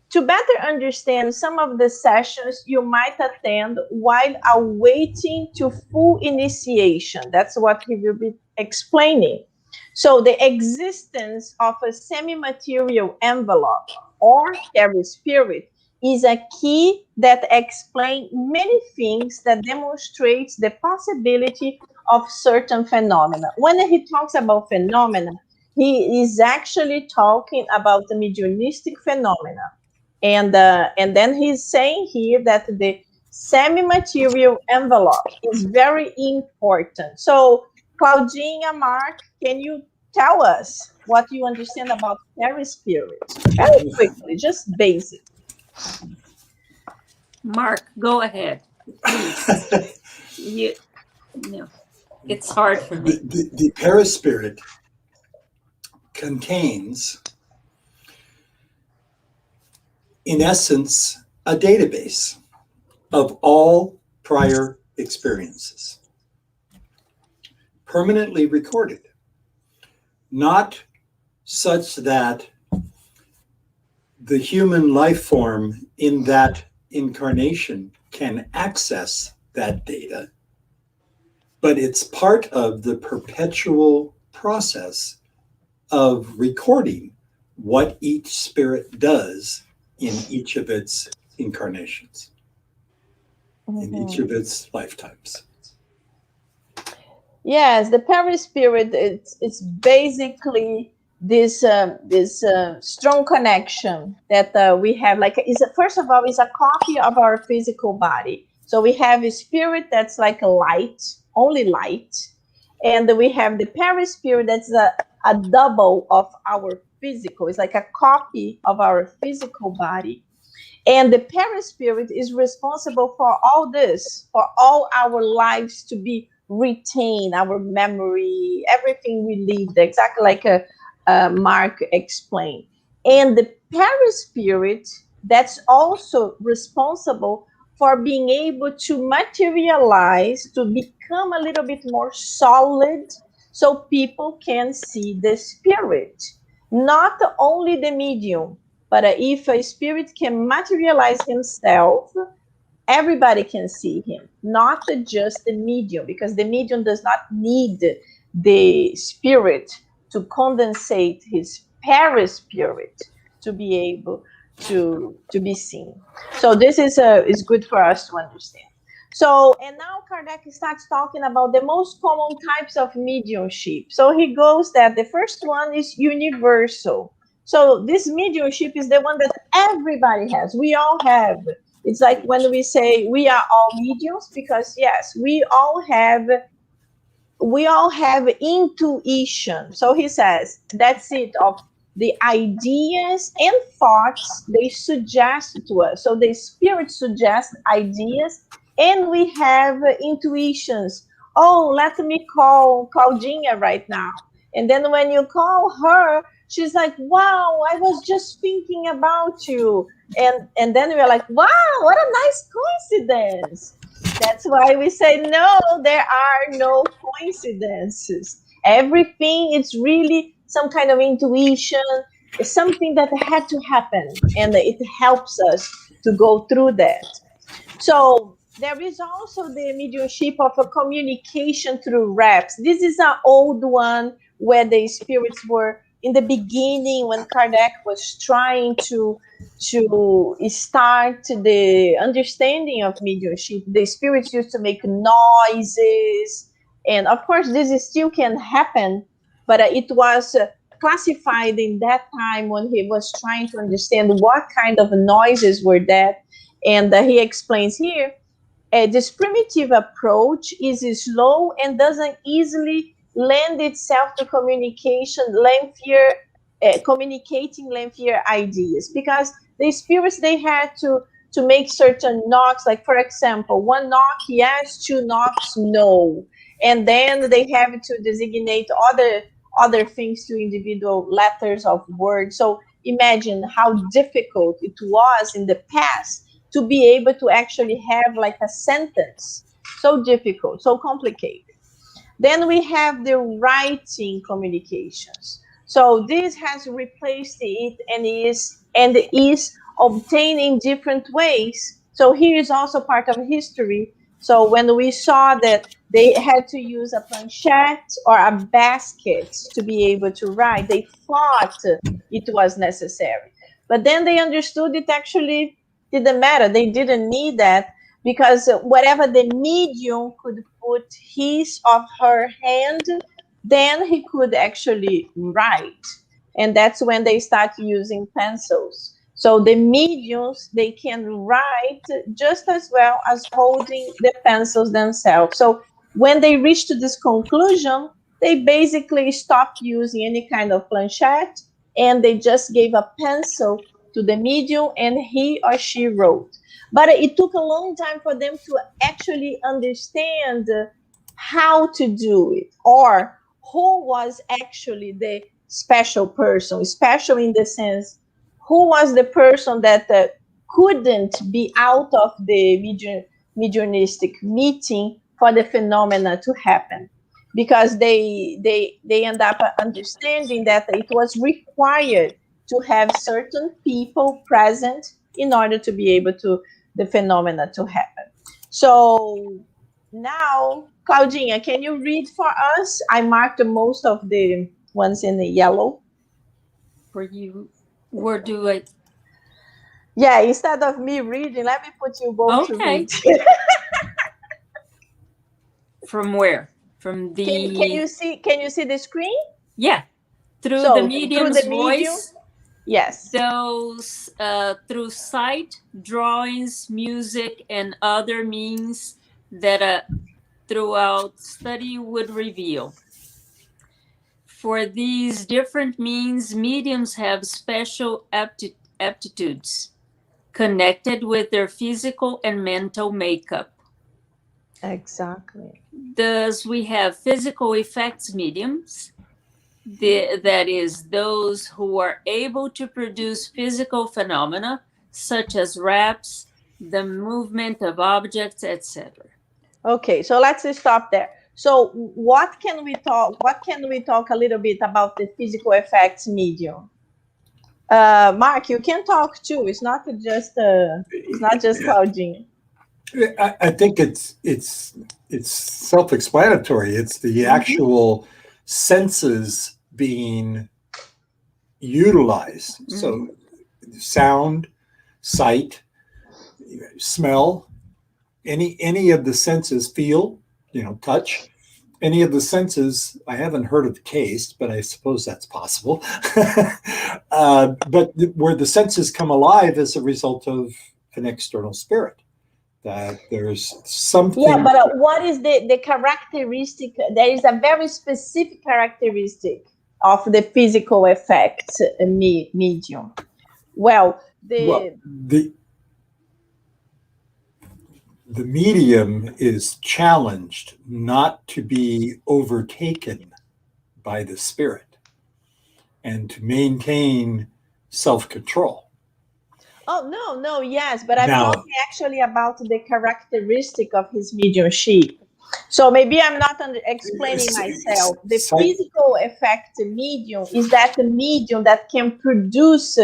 to better understand some of the sessions you might attend while awaiting to full initiation. That's what he will be explaining. So the existence of a semi-material envelope or perispirit is a key that explains many things that demonstrates the possibility of certain phenomena. When he talks about phenomena, he is actually talking about the mediumistic phenomena. And then he's saying here that the semi-material envelope is very important. So, Claudinha, Mark, can you tell us what you understand about perispirit? Very quickly, just basic. Mark, go ahead, please. You, no, it's hard for me. The perispirit contains, in essence, a database of all prior experiences, permanently recorded, not such that the human life form in that incarnation can access that data, but it's part of the perpetual process of recording what each spirit does in each of its incarnations, in each of its lifetimes. Yes, the perispirit, it's basically this strong connection that we have. Like, first of all, it's a copy of our physical body. So we have a spirit that's like a light, only light, and we have the perispirit that's a double of our physical. It's like a copy of our physical body. And the perispirit is responsible for all this, for all our lives to be retained, our memory, everything we lived, exactly like Mark explained. And the perispirit, that's also responsible for being able to materialize, to become a little bit more solid, so people can see the spirit. Not only the medium, but if a spirit can materialize himself, everybody can see him, not just the medium, because the medium does not need the spirit to condensate his perispirit to be able to be seen. So this is good for us to understand. So, and now Kardec starts talking about the most common types of mediumship. So he goes that the first one is universal. So this mediumship is the one that everybody has. We all have. It's like when we say we are all mediums, because yes, we all have intuition. So he says that's it, of the ideas and thoughts they suggest to us. So the spirit suggests ideas, and we have intuitions. Oh, let me call Claudinha right now. And then when you call her, she's like, wow, I was just thinking about you. And then we're like, wow, what a nice coincidence. That's why we say, no, there are no coincidences. Everything is really some kind of intuition. It's something that had to happen, and it helps us to go through that. So there is also the mediumship of a communication through raps. This is an old one where the spirits were in the beginning, when Kardec was trying to start the understanding of mediumship. The spirits used to make noises, and of course this still can happen, but it was classified in that time when he was trying to understand what kind of noises were that. And he explains here, this primitive approach is slow and doesn't easily lend itself to communicating lengthier ideas, because the spirits, they had to make certain knocks. Like, for example, one knock yes, two knocks no, and then they have to designate other things to individual letters of words. So imagine how difficult it was in the past to be able to actually have like a sentence. So difficult, so complicated. Then we have the writing communications. So this has replaced it and is obtained in different ways. So here is also part of history. So when we saw that they had to use a planchette or a basket to be able to write, they thought it was necessary. But then they understood it actually didn't matter. They didn't need that, because whatever the medium could put his or her hand, then he could actually write. And that's when they start using pencils. So the mediums, they can write just as well as holding the pencils themselves. So when they reached to this conclusion, they basically stopped using any kind of planchette, and they just gave a pencil to the medium, and he or she wrote. But it took a long time for them to actually understand how to do it, or who was actually the special person. Special in the sense, who was the person that couldn't be out of the mediumistic meeting for the phenomena to happen, because they end up understanding that it was required to have certain people present in order to be able to the phenomena to happen. So now, Claudinha, can you read for us? I marked most of the ones in the yellow. For you, where do I? Yeah, instead of me reading, let me put you both to read. From where? From the. Can you see the screen? Yeah, through the medium's medium, voice. Yes. Those through sight, drawings, music, and other means that throughout study would reveal. For these different means, mediums have special aptitudes connected with their physical and mental makeup. Exactly. Thus, we have physical effects mediums, that is, those who are able to produce physical phenomena such as raps, the movement of objects, etc. Okay, so let's stop there. So what can we talk a little bit about the physical effects medium? Mark, you can talk too. It's not just Claudine. I think it's self-explanatory. It's the actual senses being utilized. So sound, sight, smell, any of the senses, feel, touch, any of the senses. I haven't heard of taste, but I suppose that's possible. But where the senses come alive as a result of an external spirit, that there's something. Yeah, but what is the characteristic? There is a very specific characteristic of the physical effects medium. Well, the medium is challenged not to be overtaken by the spirit and to maintain self-control. Oh, no, yes, but I'm talking actually about the characteristic of his mediumship. So maybe I'm not explaining myself. The physical effect medium is that the medium that can produce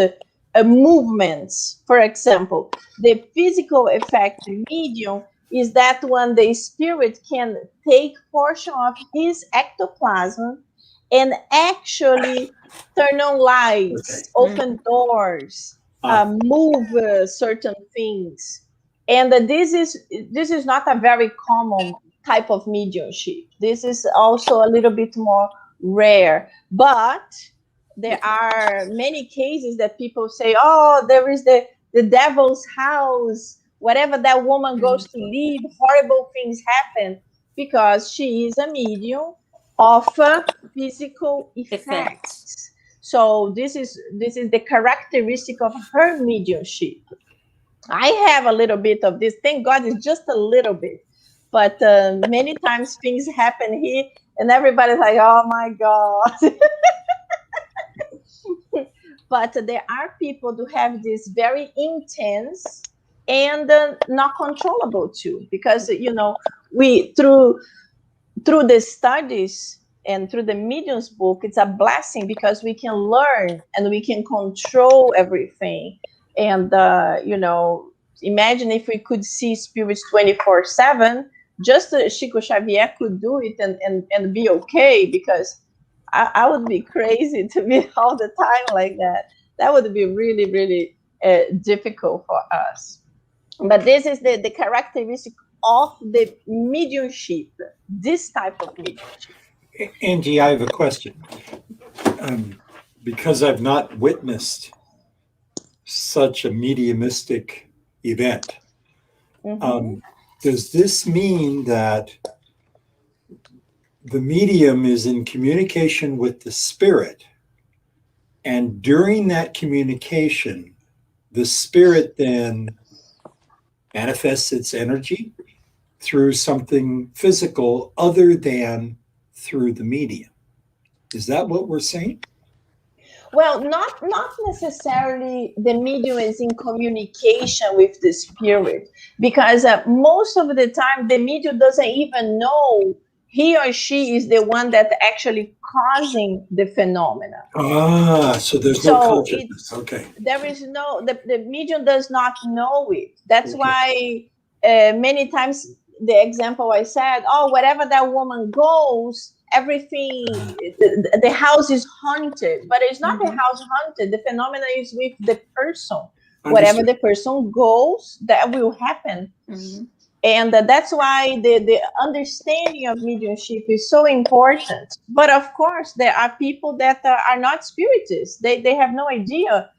movements. For example, the physical effect medium is that when the spirit can take portion of his ectoplasm and actually turn on lights, open doors, move certain things. And this is not a very common type of mediumship. This is also a little bit more rare, but there are many cases that people say, oh, there is the devil's house. Whatever that woman goes to live, horrible things happen, because she is a medium of physical effects. So this is the characteristic of her mediumship. I have a little bit of this. Thank God it's just a little bit. But many times things happen here and everybody's like, oh my God. But there are people who have this very intense and not controllable too. Because, we through the studies and through the medium's book, it's a blessing because we can learn and we can control everything. And, imagine if we could see spirits 24/7, just Chico Xavier could do it and be okay, because I would be crazy to be all the time like that. That would be really, really difficult for us. But this is the characteristic of the mediumship, this type of mediumship. Angie, I have a question. Because I've not witnessed such a mediumistic event, does this mean that the medium is in communication with the spirit, and during that communication, the spirit then manifests its energy through something physical other than through the medium? Is that what we're saying? Well, not necessarily the medium is in communication with the spirit, because most of the time the medium doesn't even know he or she is the one that actually causing the phenomena. So there's no consciousness. Okay. There is no, the medium does not know it. That's why many times the example I said, oh, wherever that woman goes, everything, the house is haunted, but it's not the house haunted. The phenomena is with the person. Wherever the person goes, that will happen. And that's why the understanding of mediumship is so important. But of course, there are people that are not spiritists. They have no idea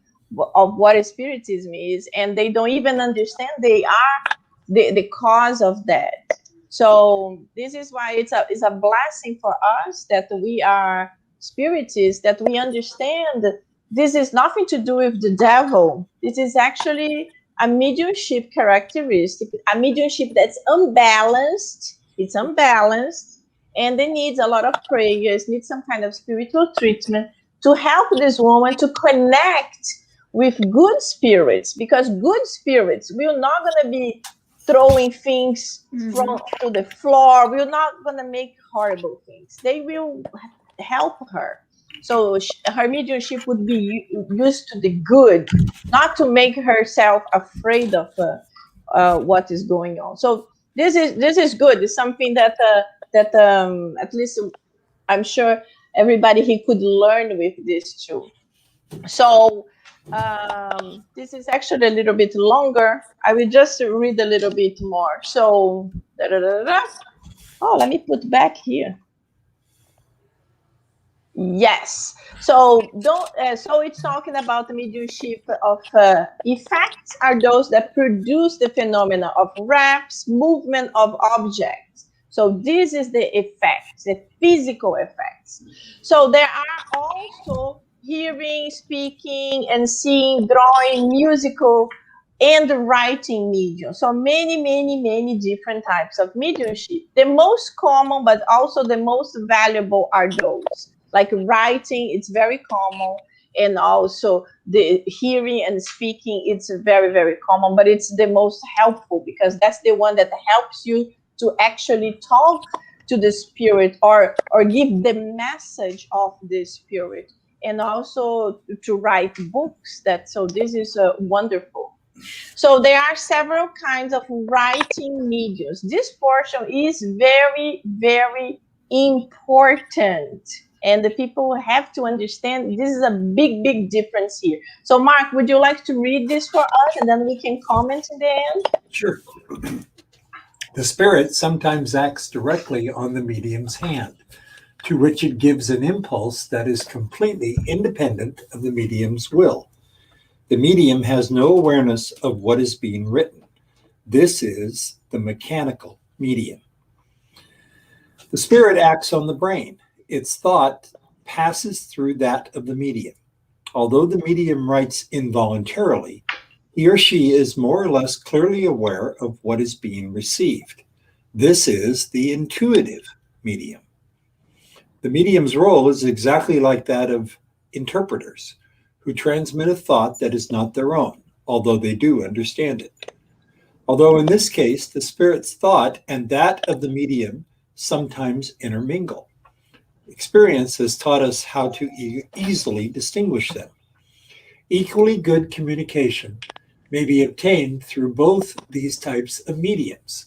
of what spiritism is, and they don't even understand they are the cause of that. So this is why it's a blessing for us that we are spiritists, that we understand this is nothing to do with the devil. This is actually a mediumship characteristic, a mediumship that's unbalanced. It's unbalanced, and it needs a lot of prayers, needs some kind of spiritual treatment to help this woman to connect with good spirits, because good spirits will not going to be throwing things to the floor. We're not going to make horrible things. They will help her. So her mediumship would be used to the good, not to make herself afraid of what is going on. So this is good. It's something that at least I'm sure everybody he could learn with this too. So this is actually a little bit longer. I will just read a little bit more. So, oh, let me put back here. Yes. So so it's talking about the mediumship of effects are those that produce the phenomena of raps, movement of objects. So this is the effects, the physical effects. So there are also hearing, speaking, and seeing, drawing, musical, and writing medium. So many different types of mediumship. The most common, but also the most valuable are those. Like writing, it's very common. And also the hearing and speaking, it's very common, but it's the most helpful because that's the one that helps you to actually talk to the spirit or give the message of the spirit. And also to write books. So this is wonderful. So there are several kinds of writing mediums. This portion is very important. And the people have to understand this is a big difference here. So Mark, would you like to read this for us and then we can comment in the end? Sure. The spirit sometimes acts directly on the medium's hand, to which it gives an impulse that is completely independent of the medium's will. The medium has no awareness of what is being written. This is the mechanical medium. The spirit acts on the brain. Its thought passes through that of the medium. Although the medium writes involuntarily, he or she is more or less clearly aware of what is being received. This is the intuitive medium. The medium's role is exactly like that of interpreters, who transmit a thought that is not their own, although they do understand it. Although in this case, the spirit's thought and that of the medium sometimes intermingle. Experience has taught us how to easily distinguish them. Equally good communication may be obtained through both these types of mediums.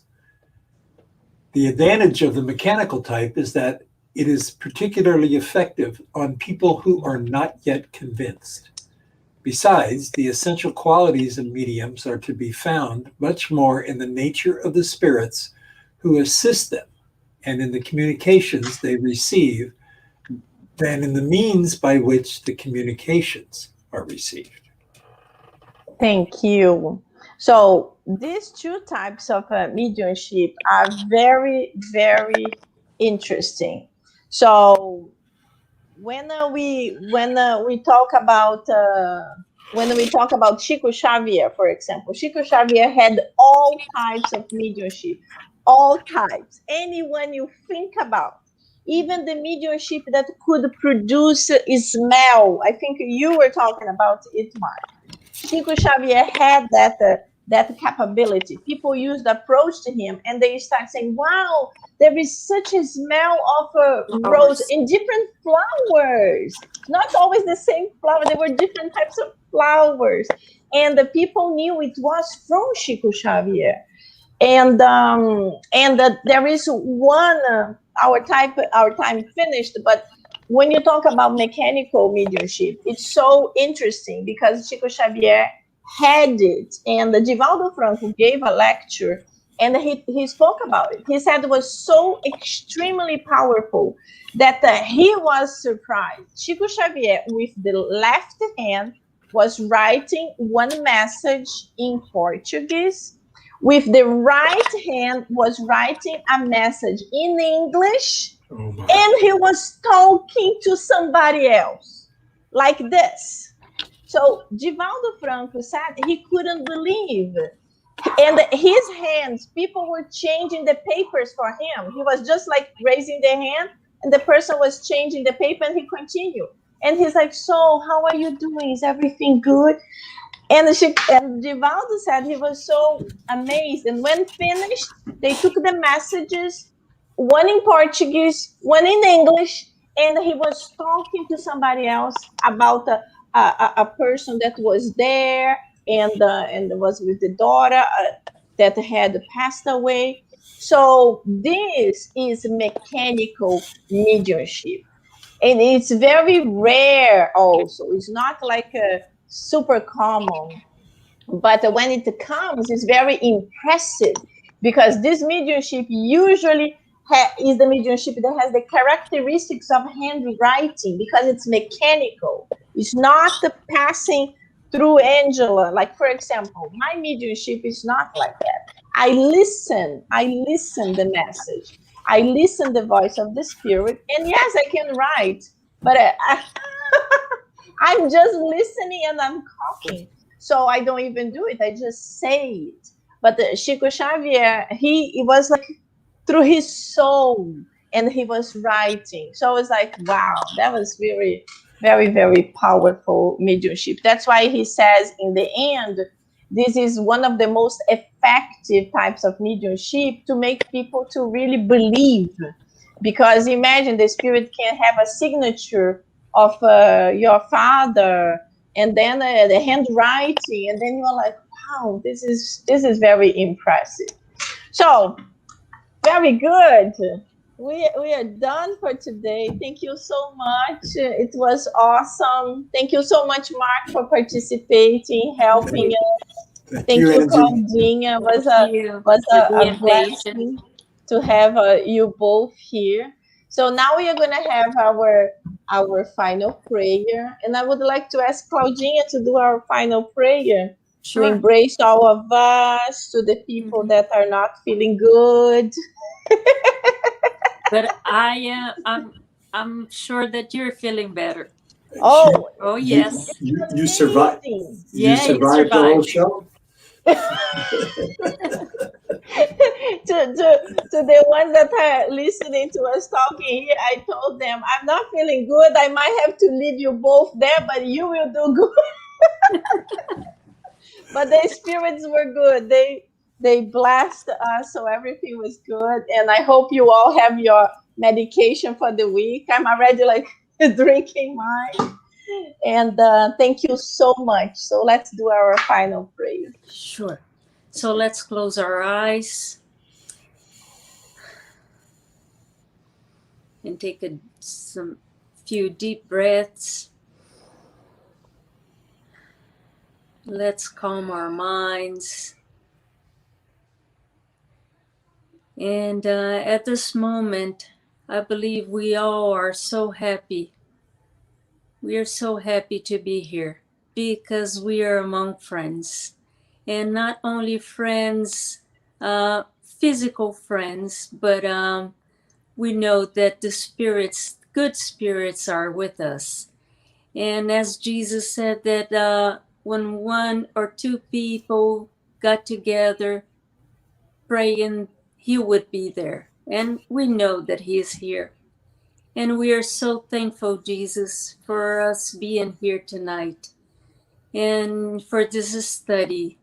The advantage of the mechanical type is that it is particularly effective on people who are not yet convinced. Besides, the essential qualities of mediums are to be found much more in the nature of the spirits who assist them and in the communications they receive than in the means by which the communications are received. Thank you. So these two types of mediumship are very, very interesting. So when we talk about Chico Xavier, for example, Chico Xavier had all types of mediumship, all types, anyone you think about, even the mediumship that could produce a smell. I think you were talking about it, Mark. Chico Xavier had that capability. People used approach to him, and they start saying, "Wow, there is such a smell of a rose Flowers. in different flowers. Not always the same flower. There were different types of flowers, and the people knew it was from Chico Xavier." And there is one our time finished, but when you talk about mechanical mediumship, it's so interesting because Chico Xavier had it, and Divaldo Franco gave a lecture, and he spoke about it. He said it was so extremely powerful that he was surprised. Chico Xavier, with the left hand, was writing one message in Portuguese, with the right hand was writing a message in English, Oh my. and he was talking to somebody else like this. So Divaldo Franco said he couldn't believe. And his hands, people were changing the papers for him. He was just like raising the hand, and the person was changing the paper, and he continued. And he's like, "So, how are you doing? Is everything good?" And Givaldo said he was so amazed. And when finished, they took the messages, one in Portuguese, one in English, and he was talking to somebody else about a person that was there, and was with the daughter that had passed away. So this is mechanical mediumship, and it's very rare also. It's not like a super common, but when it comes, it's very impressive, because this mediumship usually is the mediumship that has the characteristics of handwriting, because it's mechanical. It's not the passing through Angela. Like, for example, my mediumship is not like that. I listen the message, I listen the voice of the spirit, and yes, I can write, but I'm just listening and I'm copying. So I don't even do it. I just say it. But Chico Xavier, it was like through his soul, and he was writing. So it's like, wow, that was very, very, very powerful mediumship. That's why he says in the end, this is one of the most effective types of mediumship to make people to really believe. Because imagine the spirit can have a signature of your father, and then the handwriting, and then you're like, wow, this is very impressive. So very good. We are done for today. Thank you so much. It was awesome. Thank you so much, Mark, for participating, helping us. Thank Thank you, you, Angie. Claudinha. Was Thank you was for a being patient. blessing to have you both here. So now we are gonna have our final prayer, and I would like to ask Claudinha to do our final prayer, to Sure. embrace all of us, to the people that are not feeling good. But I'm sure that you're feeling better. Oh, Oh You, yes. you survived. amazing. You Yeah, you survived the whole survived. show. To the ones that are listening to us talking here, I told them, I'm not feeling good. I might have to leave you both there, but you will do good. But the spirits were good. They blessed us, so everything was good. And I hope you all have your medication for the week. I'm already like drinking mine. And thank you so much. So let's do our final prayer. Sure. So let's close our eyes and take some few deep breaths. Let's calm our minds. And at this moment, I believe we all are so happy. We are so happy to be here because we are among friends. And not only friends, physical friends, but we know that the spirits, good spirits, are with us. And as Jesus said that when one or two people got together praying, he would be there. And we know that he is here. And we are so thankful, Jesus, for us being here tonight and for this study.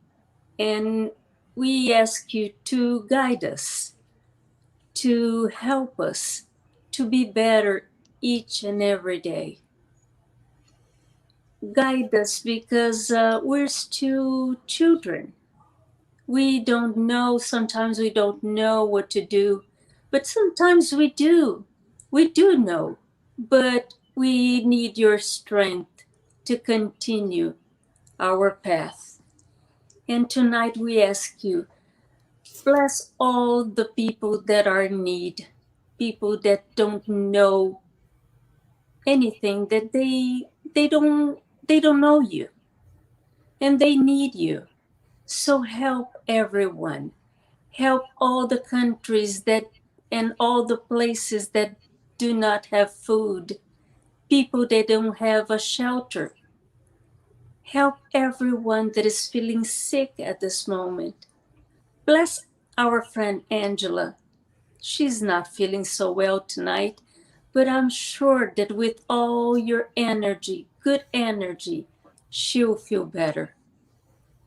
And we ask you to guide us, to help us to be better each and every day. Guide us because we're still children. We don't know, sometimes we don't know what to do, but sometimes we do. We do know, but we need your strength to continue our path. And tonight we ask you, bless all the people that are in need, people that don't know anything, that they don't know you and they need you. So help everyone. Help all the countries that and all the places that do not have food, people that don't have a shelter. Help everyone that is feeling sick at this moment. Bless our friend Angela. She's not feeling so well tonight, but I'm sure that with all your energy, good energy, she'll feel better.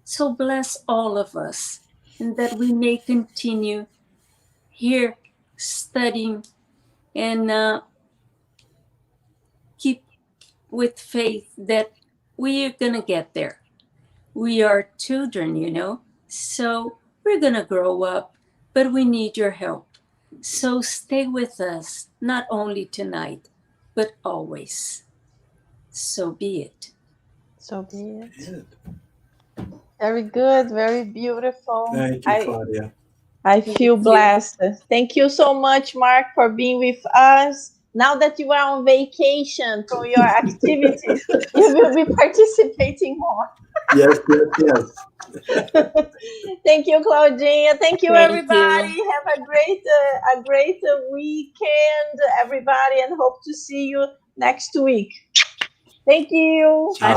So bless all of us, and that we may continue here studying and keep with faith that we are going to get there. We are children, so we're going to grow up, but we need your help. So stay with us, not only tonight, but always. So be it. So be it. Good. Very good, very beautiful. Thank you, Claudia. I feel blessed. Thank you so much, Mark, for being with us. Now that you are on vacation from your activities, you will be participating more. Yes. Thank you, Claudinha. Thank you, Thank everybody. you. Have a great weekend, everybody, and hope to see you next week. Thank you. Bye-bye.